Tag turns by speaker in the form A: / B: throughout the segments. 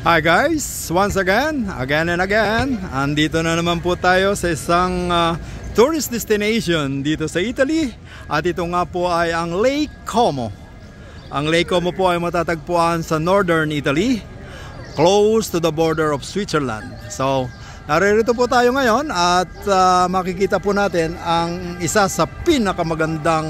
A: Hi guys, once again and again, andito na naman po tayo sa isang tourist destination dito sa Italy. At ito nga po ay ang Lake Como. Ang Lake Como po ay matatagpuan sa northern Italy, close to the border of Switzerland. So, naririto po tayo ngayon at makikita po natin ang isa sa pinakamagandang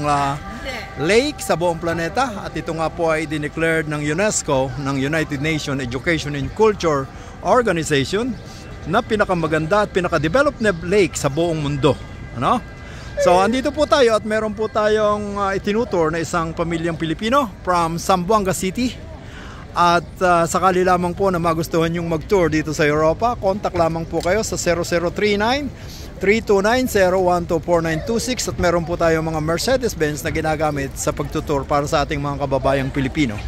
A: lake sa buong planeta. At ito nga po ay dineclared ng UNESCO, ng United Nations Education and Culture Organization, na pinakamaganda at pinaka-developed na lake sa buong mundo. Ano? So, andito po tayo at meron po tayong itinutur na isang pamilyang Pilipino from Zamboanga City. At sakali lamang po na magustuhan yung mag-tour dito sa Europa, contact lamang po kayo sa 0039-3290-124-926 at meron po tayo mga Mercedes-Benz na ginagamit sa pagtutur para sa ating mga kababayang Pilipino.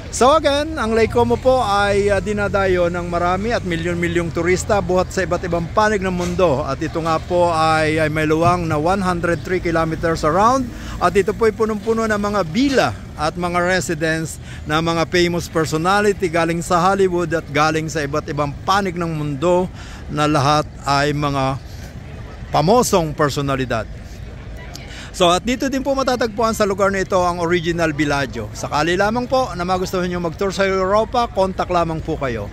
A: So again, ang Lake Como po ay dinadayo ng marami at milyon-milyong turista buhat sa iba't ibang panig ng mundo. At ito nga po ay may luwang na 103 kilometers around. At ito po ay punong-puno ng mga villa at mga residence na mga famous personality galing sa Hollywood at galing sa iba't ibang panig ng mundo, na lahat ay mga pamosong personalidad. So at dito din po matatagpuan sa lugar na ito ang original Villaggio. Sakali lamang po na magustuhan nyo mag-tour sa Europa, contact lamang po kayo.